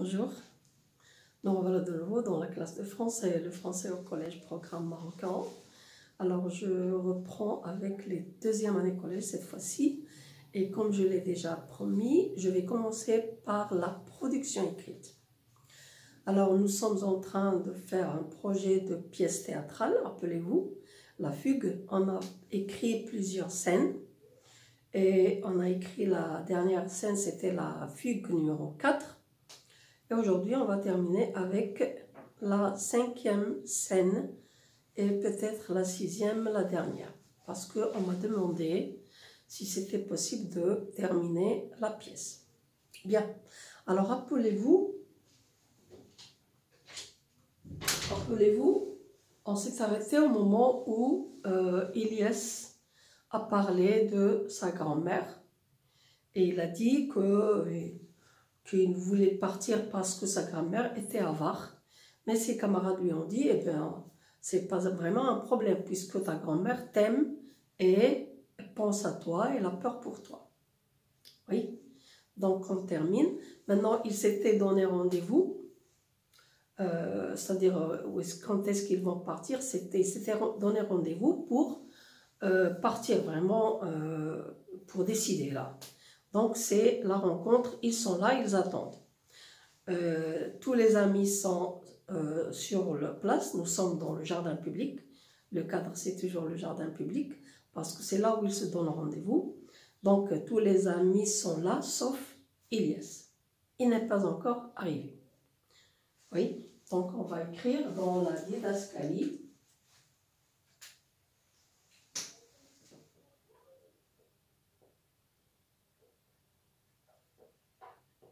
Bonjour, nous revoilà de nouveau dans la classe de français, le français au collège programme marocain. Alors je reprends avec les deuxièmes années collège cette fois-ci et comme je l'ai déjà promis, je vais commencer par la production écrite. Alors nous sommes en train de faire un projet de pièce théâtrale, rappelez-vous, la fugue. On a écrit plusieurs scènes et on a écrit la dernière scène, c'était la fugue numéro 4. Et aujourd'hui, on va terminer avec la 5e scène et peut-être la 6e, la dernière. Parce qu'on m'a demandé si c'était possible de terminer la pièce. Bien, alors rappelez-vous, on s'est arrêté au moment où Ilyes a parlé de sa grand-mère. Et il a dit qu'il voulait partir parce que sa grand-mère était avare. Mais ses camarades lui ont dit, eh bien, c'est pas vraiment un problème puisque ta grand-mère t'aime et pense à toi, elle a peur pour toi. Oui, donc on termine. Maintenant, ils s'étaient donné rendez-vous, c'est-à-dire quand est-ce qu'ils vont partir, ils s'étaient donné rendez-vous pour partir vraiment, pour décider là. Donc c'est la rencontre, ils sont là, ils attendent. Tous les amis sont sur la place, nous sommes dans le jardin public. Le cadre c'est toujours le jardin public parce que c'est là où ils se donnent rendez-vous. Donc tous les amis sont là sauf Ilyes. Il n'est pas encore arrivé. Oui, donc on va écrire dans la didascalie.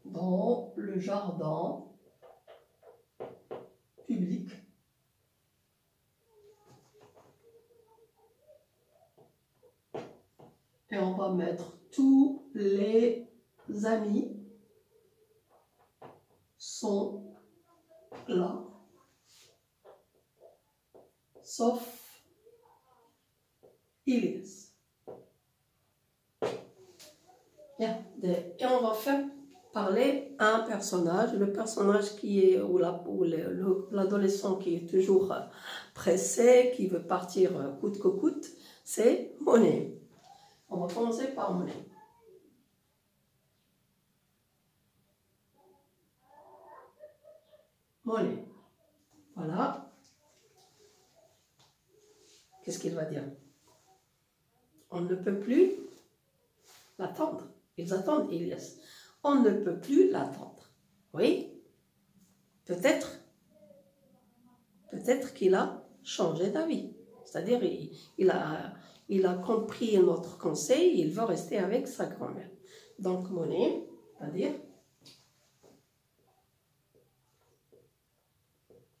Dans le jardin public. Et on va mettre tous les amis sont là, sauf Ilyes. Bien. Et on va faire parler un personnage, le personnage qui est, ou l'adolescent qui est toujours pressé, qui veut partir coûte que coûte, c'est Monet. On va commencer par Monet. Monet. Voilà. Qu'est-ce qu'il va dire? On ne peut plus l'attendre. Ils attendent Ilyes. On ne peut plus l'attendre. Oui? Peut-être qu'il a changé d'avis. C'est-à-dire, il a compris notre conseil, il veut rester avec sa grand-mère. Donc, Monet va dire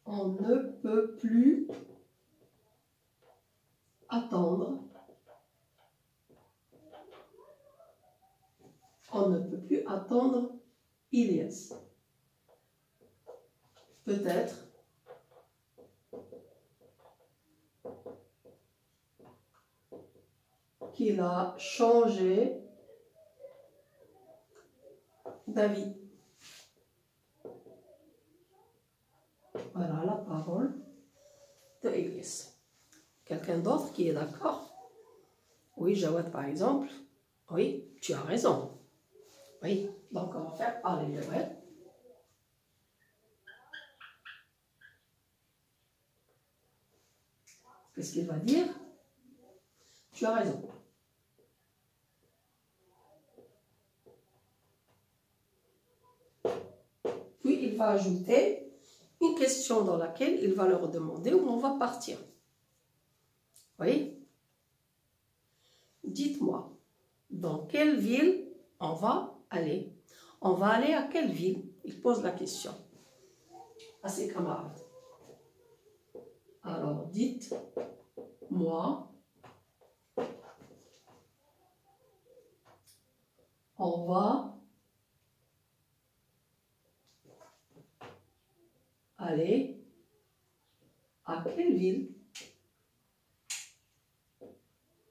on ne peut plus attendre. On ne peut plus attendre Ilyes. Peut-être qu'il a changé d'avis. Voilà la parole de Ilyes. Quelqu'un d'autre qui est d'accord? Oui, Jawad par exemple. Oui, tu as raison. Oui, donc on va faire parler Jawad. Qu'est-ce qu'il va dire? Tu as raison. Puis il va ajouter une question dans laquelle il va leur demander où on va partir. Oui? Dites-moi, dans quelle ville on va aller? On va aller à quelle ville? Il pose la question à ses camarades. Alors dites-moi, on va aller à quelle ville?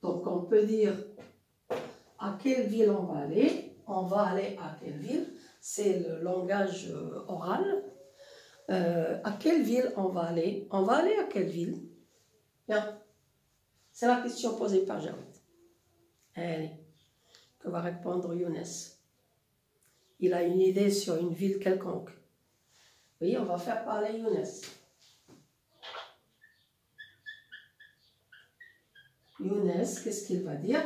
Donc on peut dire à quelle ville on va aller à quelle ville, c'est le langage oral. À quelle ville on va aller? On va aller à quelle ville? Bien. C'est la question posée par Jawed. Allez, que va répondre Younes? Il a une idée sur une ville quelconque. Oui, on va faire parler Younes. Younes, qu'est-ce qu'il va dire?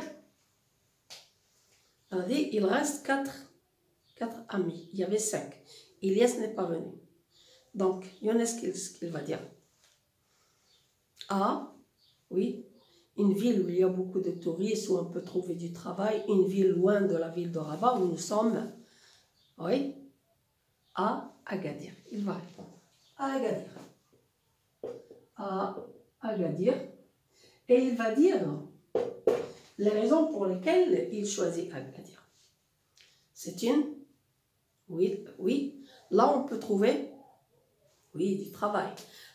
On a dit, il reste quatre amis. Il y avait 5. Ilyes n'est pas venu. Donc, Younes, qu'est-ce qu'il va dire? A, oui, une ville où il y a beaucoup de touristes, où on peut trouver du travail, une ville loin de la ville de Rabat, où nous sommes, oui, à Agadir. Il va répondre. À Agadir. À Agadir. Et il va dire les raisons pour lesquelles il choisit Agadir. C'est une, oui, là on peut trouver, oui, du travail.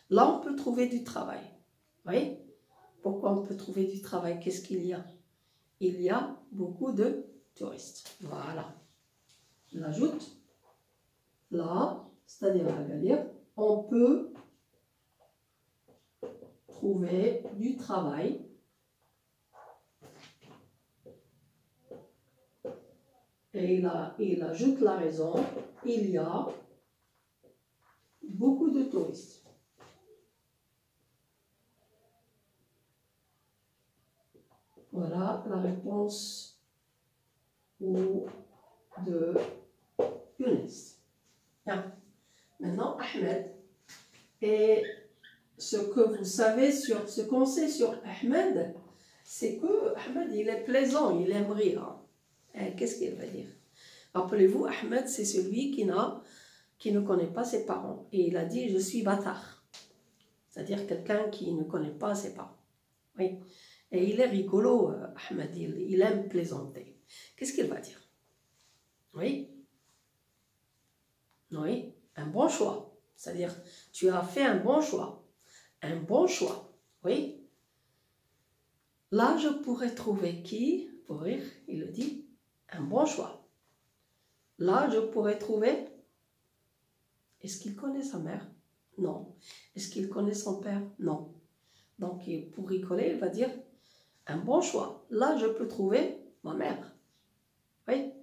Là on peut trouver du travail. Oui. Pourquoi on peut trouver du travail? Qu'est-ce qu'il y a? Il y a beaucoup de touristes. Voilà. Il ajoute, là, c'est-à-dire à Agadir, on peut trouver du travail. Et il ajoute la raison, il y a beaucoup de touristes. Voilà la réponse de Younes. Bien. Maintenant, Ahmed. Et ce que vous savez sur ce qu'on sait sur Ahmed, c'est que Ahmed, il est plaisant, il aime rire. Qu'est-ce qu'il va dire? Rappelez-vous, Ahmed, c'est celui qui ne connaît pas ses parents. Et il a dit, je suis bâtard. C'est-à-dire quelqu'un qui ne connaît pas ses parents. Oui. Et il est rigolo, Ahmed, il aime plaisanter. Qu'est-ce qu'il va dire? Oui. Oui, un bon choix. C'est-à-dire, tu as fait un bon choix. Un bon choix. Oui. Là, je pourrais trouver qui? Pour rire, il le dit, un bon choix. Là, je pourrais trouver... Est-ce qu'il connaît sa mère? Non. Est-ce qu'il connaît son père? Non. Donc, pour rigoler, il va dire, un bon choix. Là, je peux trouver ma mère. Oui.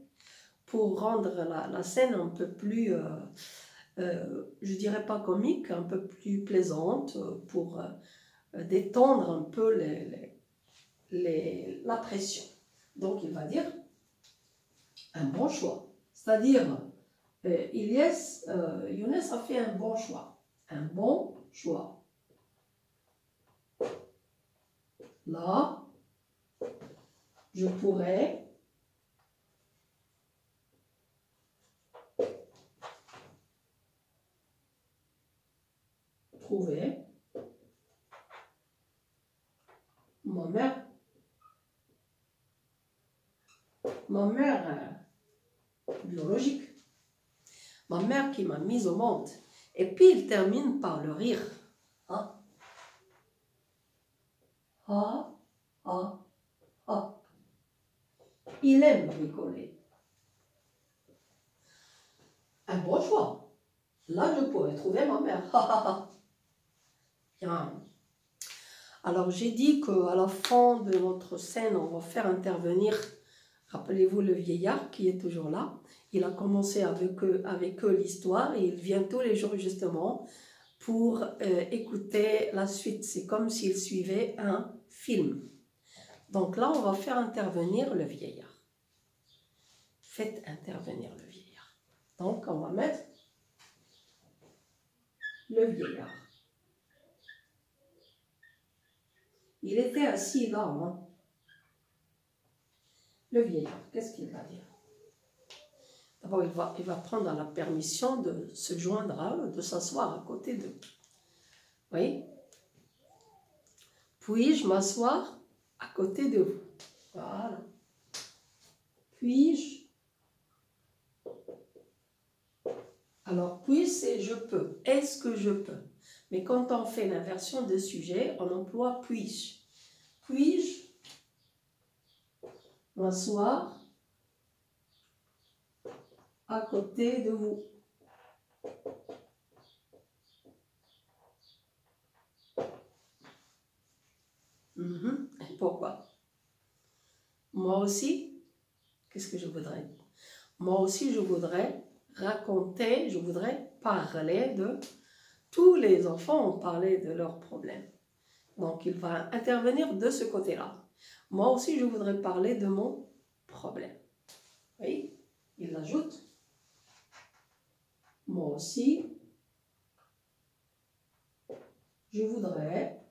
Pour rendre la scène un peu plus, je dirais pas comique, un peu plus plaisante, pour détendre un peu la pression. Donc, il va dire un bon choix. C'est-à-dire, Younes a fait un bon choix. Un bon choix. Là, je pourrais trouver ma mère biologique, ma mère qui m'a mise au monde. Et puis il termine par le rire. Hein? Ah, ah, ah. Il aime rigoler. Un bon choix. Là, je pourrais trouver ma mère. Bien. Alors, j'ai dit qu'à la fin de notre scène, on va faire intervenir, rappelez-vous, le vieillard qui est toujours là. Il a commencé avec eux l'histoire et il vient tous les jours justement pour écouter la suite. C'est comme s'il suivait un film. Donc là, on va faire intervenir le vieillard. Faites intervenir le vieillard. Donc, on va mettre le vieillard. Il était assis là, hein? Le vieillard, qu'est-ce qu'il va dire? D'abord, il va prendre la permission de se joindre à eux, de s'asseoir à côté d'eux. Oui? Puis-je m'asseoir à côté de vous? Voilà. Puis-je? Alors, puis, c'est je peux. Est-ce que je peux? Mais quand on fait l'inversion de sujet, on emploie puis-je. Puis-je m'asseoir à côté de vous. Et pourquoi? Moi aussi, qu'est-ce que je voudrais? Moi aussi, je voudrais raconter, je voudrais parler de... Tous les enfants ont parlé de leurs problèmes. Donc, il va intervenir de ce côté-là. Moi aussi, je voudrais parler de mon problème. Oui, il ajoute. Moi aussi, je voudrais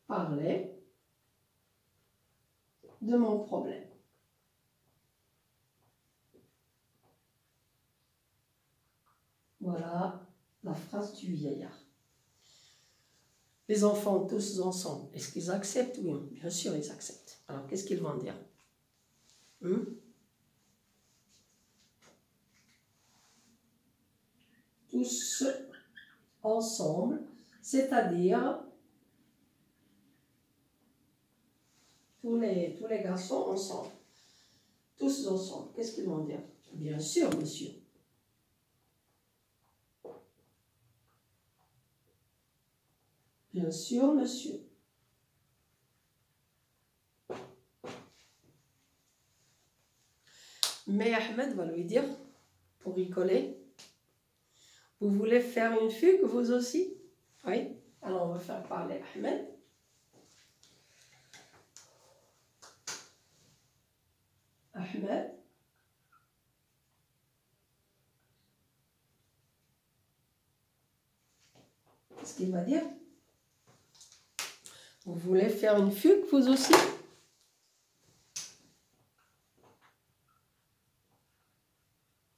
parler de mon problème. Voilà la phrase du vieillard. Les enfants tous ensemble, est-ce qu'ils acceptent? Oui, bien sûr, ils acceptent. Alors, qu'est-ce qu'ils vont dire? Tous ensemble, c'est-à-dire tous les garçons ensemble. Tous ensemble, qu'est-ce qu'ils vont dire? Bien sûr, monsieur. Bien sûr, monsieur. Mais Ahmed va lui dire, pour rigoler, vous voulez faire une fugue, vous aussi? Oui. Alors, on va faire parler Ahmed. Ahmed. Qu'est-ce qu'il va dire? Vous voulez faire une fugue, vous aussi?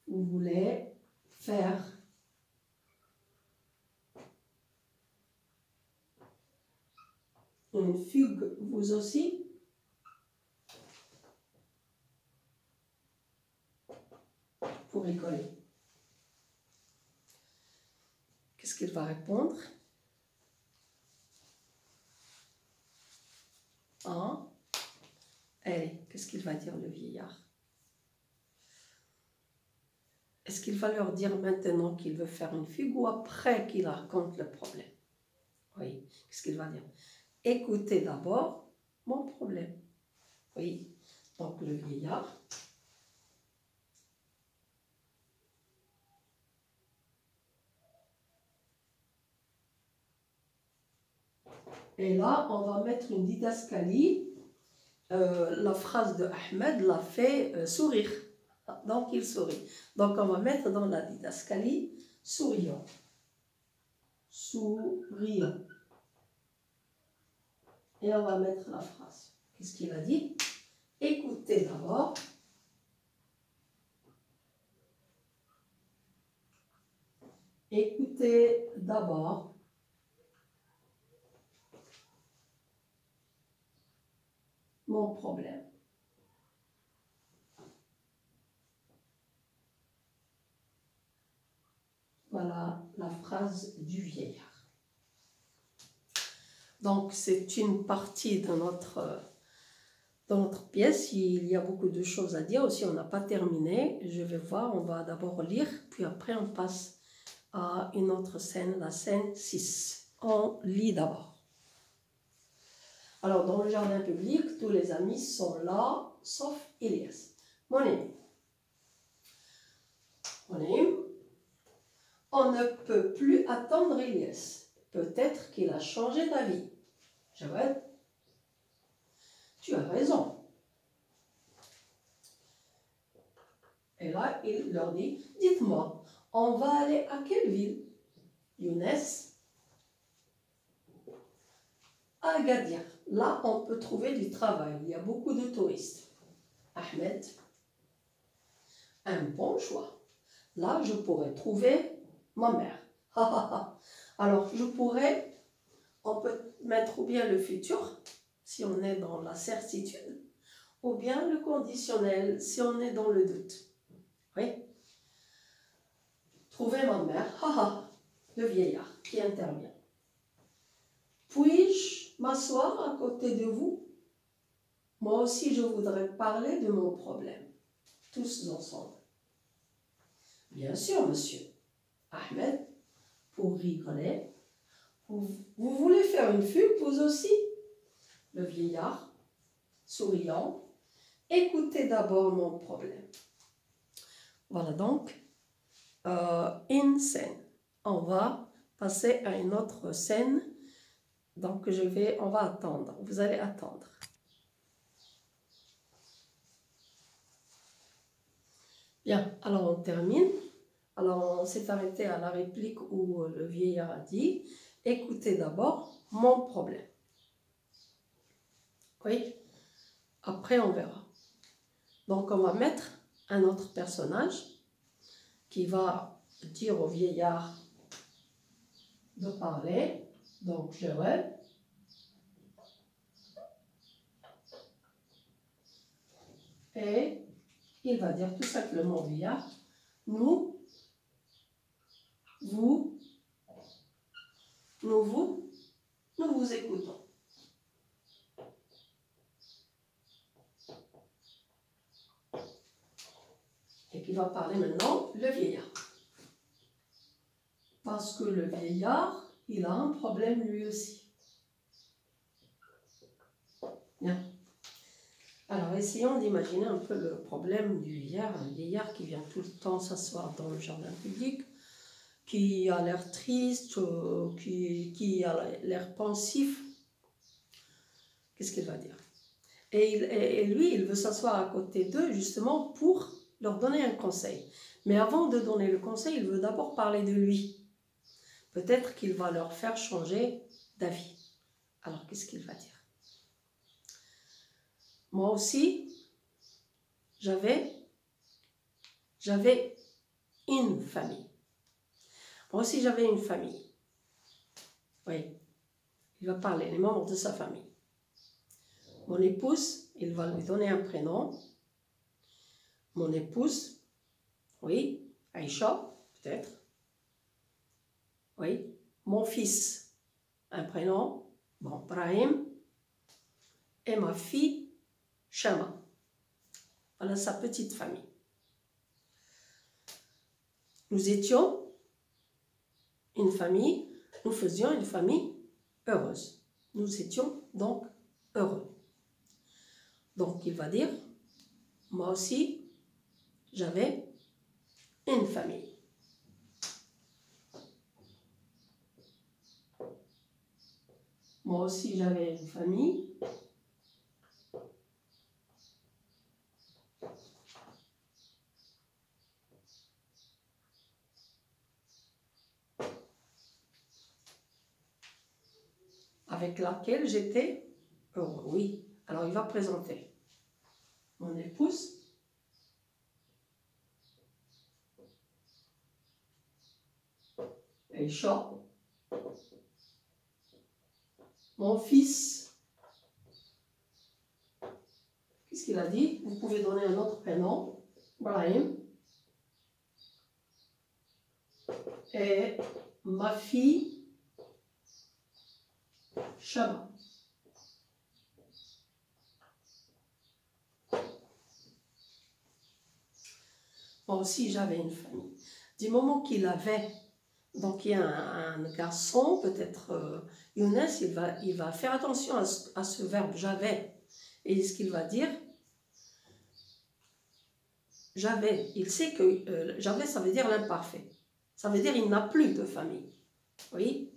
Vous voulez faire une fugue, vous aussi? Pour rigoler. Qu'est-ce qu'il va répondre? Hein? Allez, qu'est-ce qu'il va dire le vieillard? Est-ce qu'il va leur dire maintenant qu'il veut faire une fugue ou après qu'il raconte le problème? Oui, qu'est-ce qu'il va dire? Écoutez d'abord mon problème. Oui, donc le vieillard. Et là, on va mettre une didascalie. La phrase de Ahmed l'a fait sourire. Donc, il sourit. Donc, on va mettre dans la didascalie souriant. Souriant. Et on va mettre la phrase. Qu'est-ce qu'il a dit? Écoutez d'abord. Écoutez d'abord. Mon problème. Voilà la phrase du vieillard. Donc, c'est une partie de notre pièce. Il y a beaucoup de choses à dire. Aussi, on n'a pas terminé. Je vais voir, on va d'abord lire, puis après, on passe à une autre scène, la scène 6. On lit d'abord. Alors, dans le jardin public, tous les amis sont là, sauf Elias. Mon ami. Mon ami. On ne peut plus attendre Elias. Peut-être qu'il a changé d'avis. Jawad, tu as raison. Et là, il leur dit, dites-moi, on va aller à quelle ville? Younes? À Agadir. Là, on peut trouver du travail. Il y a beaucoup de touristes. Ahmed? Un bon choix. Là, je pourrais trouver ma mère. Alors, on peut mettre ou bien le futur, si on est dans la certitude, ou bien le conditionnel, si on est dans le doute. Oui. Trouver ma mère, le vieillard qui intervient. Puis-je m'asseoir à côté de vous? Moi aussi, je voudrais parler de mon problème. Tous ensemble. Bien sûr, monsieur. Ahmed, pour rigoler. Vous voulez faire une fugue, vous aussi? Le vieillard, souriant. Écoutez d'abord mon problème. Voilà donc une scène. On va passer à une autre scène. Donc on va attendre. Vous allez attendre. Bien, alors on termine. Alors on s'est arrêté à la réplique où le vieillard a dit « Écoutez d'abord mon problème ». Oui, après on verra. Donc on va mettre un autre personnage qui va dire au vieillard de parler. Donc Joël. Et il va dire tout simplement au vieillard, nous vous écoutons. Et qui va parler maintenant le vieillard. Parce que le vieillard, il a un problème lui aussi. Bien. Alors, essayons d'imaginer un peu le problème du vieillard. Un vieillard qui vient tout le temps s'asseoir dans le jardin public, qui a l'air triste, qui a l'air pensif. Qu'est-ce qu'il va dire? Et lui, il veut s'asseoir à côté d'eux justement pour leur donner un conseil. Mais avant de donner le conseil, il veut d'abord parler de lui. Peut-être qu'il va leur faire changer d'avis. Alors, qu'est-ce qu'il va dire? Moi aussi, j'avais une famille. Moi aussi, j'avais une famille. Oui, il va parler les membres de sa famille. Mon épouse, il va lui donner un prénom. Mon épouse, oui, Aïcha, peut-être. Oui, mon fils, un prénom, bon, Brahim. Et ma fille, Shama. Voilà sa petite famille. Nous étions une famille, nous faisions une famille heureuse. Nous étions donc heureux. Donc il va dire, moi aussi, j'avais une famille. Moi aussi, j'avais une famille. Avec laquelle j'étais heureux. Oui, alors il va présenter mon épouse, Aïcha, mon fils. Qu'est-ce qu'il a dit? Vous pouvez donner un autre prénom, Brahim. Et ma fille, Shama. Moi aussi, j'avais une famille. Du moment qu'il avait, donc il y a un garçon, peut-être Younes, il va faire attention à ce verbe j'avais. Et ce qu'il va dire, j'avais. Il sait que j'avais, ça veut dire l'imparfait. Ça veut dire il n'a plus de famille. Oui?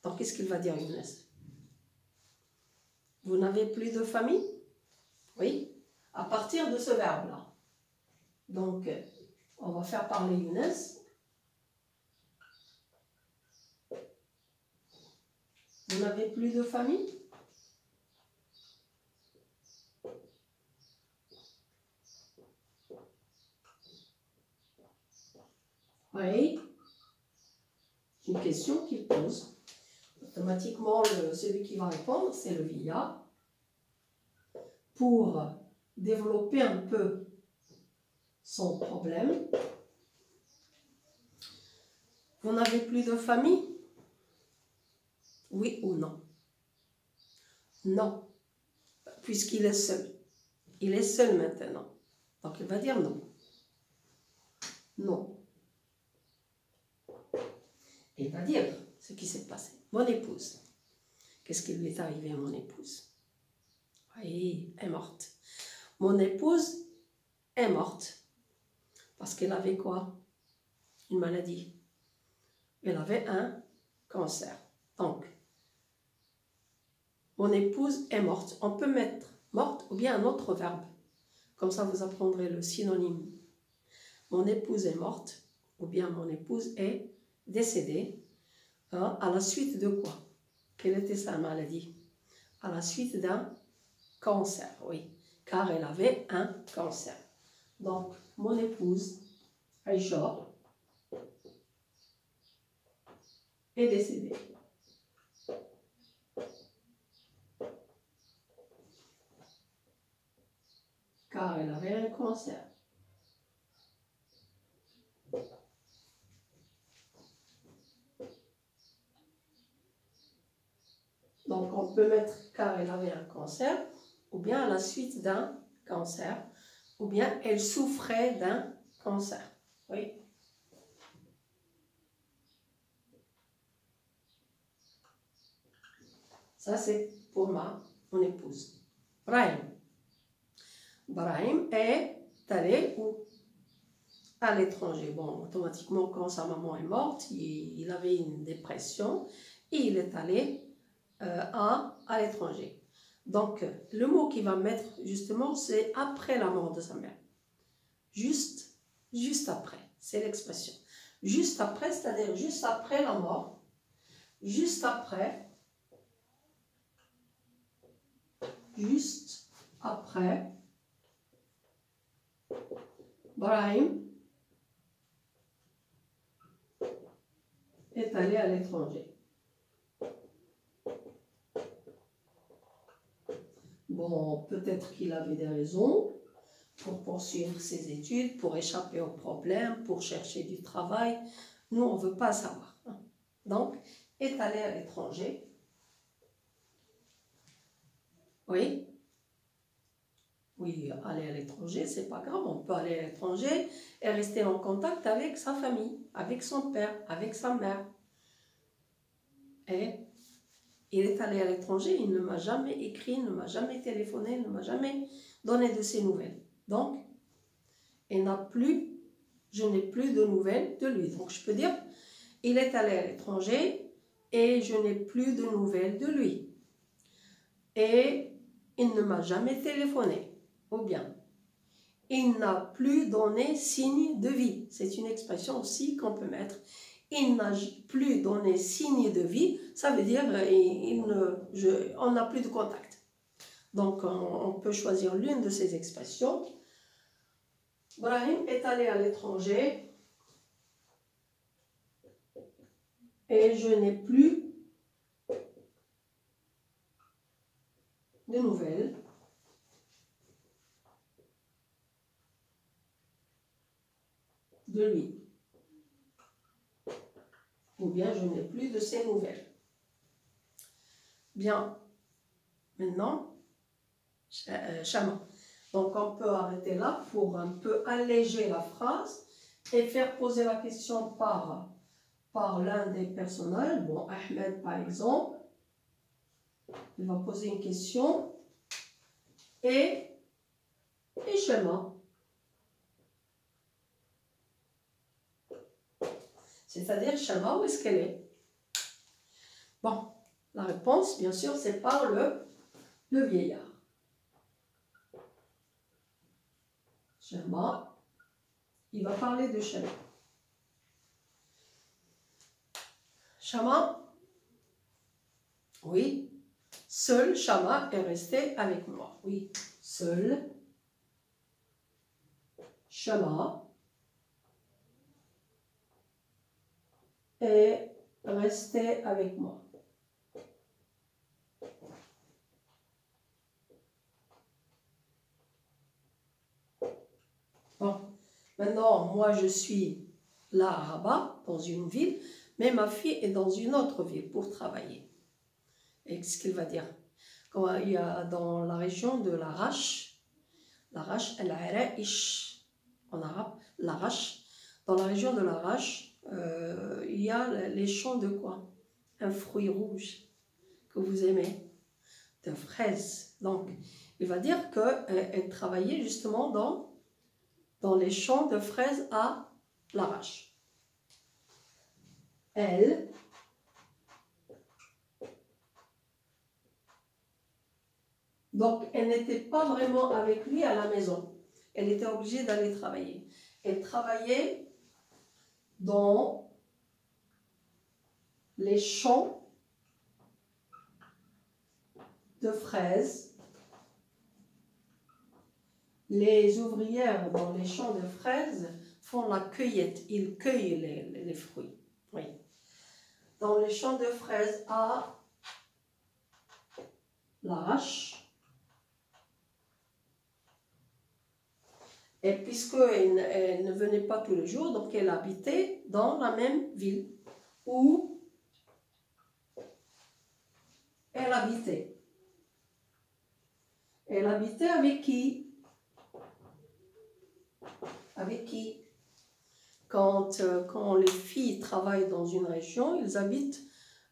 Donc qu'est-ce qu'il va dire Younes? Vous n'avez plus de famille? Oui? À partir de ce verbe-là. Donc, on va faire parler Younes. Vous n'avez plus de famille? Oui. C'est une question qu'il pose. Automatiquement, celui qui va répondre, c'est le vieillard. Pour développer un peu son problème. Vous n'avez plus de famille? Oui ou non? Non, puisqu'il est seul. Il est seul maintenant. Donc, il va dire non. Non. Il va dire ce qui s'est passé. Mon épouse. Qu'est-ce qui lui est arrivé à mon épouse? Oui, elle est morte. Mon épouse est morte. Parce qu'elle avait quoi? Une maladie. Elle avait un cancer. Donc, mon épouse est morte. On peut mettre morte ou bien un autre verbe. Comme ça, vous apprendrez le synonyme. Mon épouse est morte ou bien mon épouse est décédée. À la suite de quoi? Quelle était sa maladie? À la suite d'un cancer, oui. Car elle avait un cancer. Donc, mon épouse, Aïcha, est décédée. Car elle avait un cancer. Donc, on peut mettre car elle avait un cancer, ou bien à la suite d'un cancer, ou bien elle souffrait d'un cancer. Oui. Ça, c'est pour mon épouse. Brahim. Brahim est allé où? À l'étranger. Bon, automatiquement, quand sa maman est morte, il avait une dépression et il est allé à l'étranger. Donc, le mot qu'il va mettre, justement, c'est après la mort de sa mère. Juste après, c'est l'expression. Juste après, c'est-à-dire juste après la mort, juste après, Brahim est allé à l'étranger. Bon, peut-être qu'il avait des raisons pour poursuivre ses études, pour échapper aux problèmes, pour chercher du travail. Nous, on ne veut pas savoir. Donc, est allé à l'étranger. Oui. Oui, aller à l'étranger, c'est pas grave. On peut aller à l'étranger et rester en contact avec sa famille, avec son père, avec sa mère. Et il est allé à l'étranger, il ne m'a jamais écrit, ne m'a jamais téléphoné, ne m'a jamais donné de ses nouvelles. Donc, je n'ai plus de nouvelles de lui. Donc, je peux dire, il est allé à l'étranger et je n'ai plus de nouvelles de lui. Et il ne m'a jamais téléphoné. Ou bien, il n'a plus donné signe de vie. C'est une expression aussi qu'on peut mettre. Il n'a plus donné signe de vie, ça veut dire on n'a plus de contact. Donc, on peut choisir l'une de ces expressions. Brahim est allé à l'étranger et je n'ai plus de nouvelles de lui. Ou bien je n'ai plus de ses nouvelles. Bien, maintenant, Chama. Donc on peut arrêter là pour un peu alléger la phrase et faire poser la question par l'un des personnages. Bon, Ahmed par exemple, il va poser une question et Chama. C'est-à-dire, Chama, où est-ce qu'elle est? Bon, la réponse, bien sûr, c'est par le vieillard. Chama, il va parler de Chama. Chama, oui, seul Chama est resté avec moi. Oui, seul Chama est resté avec moi. Bon, maintenant, moi je suis là à Rabat, dans une ville, mais ma fille est dans une autre ville pour travailler. Et ce qu'il va dire? Quand il y a dans la région de l'Arrache, L'Arache, el-Araish, en arabe, l'Arache. Dans la région de l'Arache, il y a les champs de quoi? Un fruit rouge que vous aimez, de fraises. Donc, il va dire qu'elle travaillait justement dans les champs de fraises à l'Arache. Elle, donc elle n'était pas vraiment avec lui à la maison. Elle était obligée d'aller travailler. Elle travaillait dans les champs de fraises. Les ouvrières dans les champs de fraises font la cueillette. Ils cueillent les fruits. Oui. Dans les champs de fraises à l'Arache. Et puisqu'elle ne venait pas tous les jours, donc elle habitait dans la même ville où elle habitait. Elle habitait avec qui? Avec qui? Quand les filles travaillent dans une région, ils habitent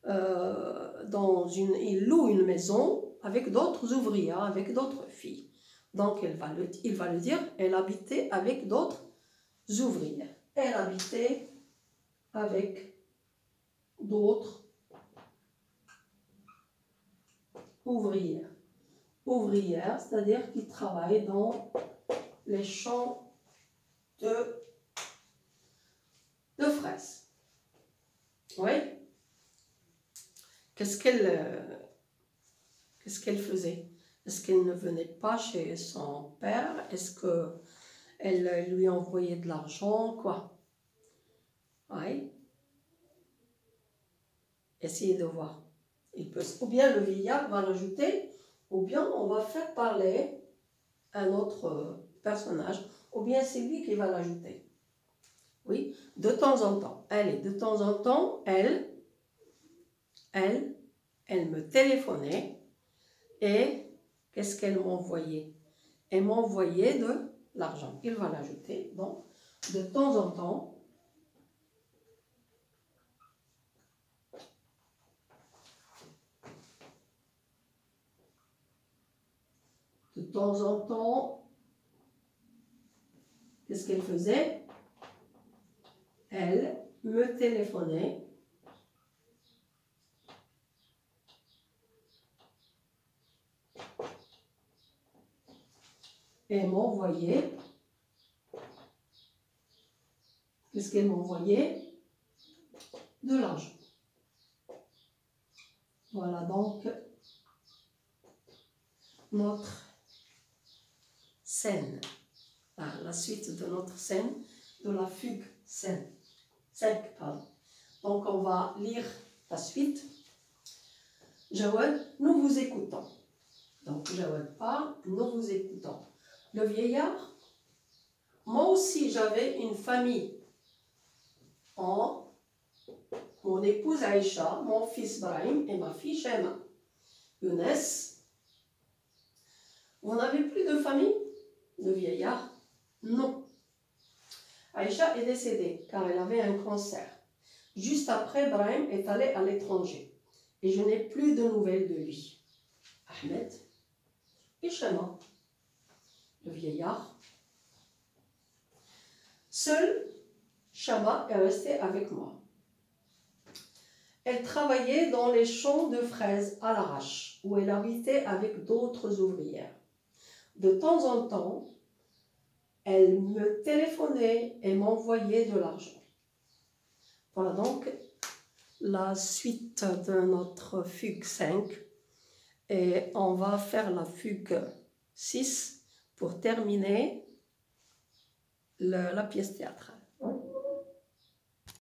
ils louent une maison avec d'autres ouvriers, avec d'autres filles. Donc il va le dire, elle habitait avec d'autres ouvrières. Elle habitait avec d'autres ouvrières. Ouvrières, c'est-à-dire qui travaillent dans les champs de fraises. Oui. Qu'est-ce qu'elle faisait? Est-ce qu'elle ne venait pas chez son père? Est-ce qu'elle lui envoyait de l'argent? Quoi? Oui. Essayez de voir. Ou bien le vieillard va l'ajouter, ou bien on va faire parler un autre personnage, ou bien c'est lui qui va l'ajouter. Oui, de temps en temps. Allez, de temps en temps, elle me téléphonait et qu'est-ce qu'elle m'envoyait? Elle m'envoyait de l'argent. Il va l'ajouter. Donc, de temps en temps, qu'est-ce qu'elle faisait? Elle me téléphonait et m'envoyait. Qu'est-ce qu'elle m'envoyait? De l'argent. Voilà donc notre scène. La suite de notre scène, de la fugue 5. Pardon. Donc on va lire la suite. Jawad, nous vous écoutons. Donc Jawad parle, nous vous écoutons. Le vieillard, moi aussi j'avais une famille. Mon épouse Aïcha, mon fils Brahim et ma fille Shema. Younes, vous n'avez plus de famille? Le vieillard, non. Aïcha est décédée car elle avait un cancer. Juste après, Brahim est allé à l'étranger et je n'ai plus de nouvelles de lui. Ahmed et Shema, le vieillard. Seule Shema est restée avec moi. Elle travaillait dans les champs de fraises à l'Arache, où elle habitait avec d'autres ouvrières. De temps en temps, elle me téléphonait et m'envoyait de l'argent. Voilà donc la suite de notre fugue 5. Et on va faire la fugue 6 pour terminer la pièce théâtrale.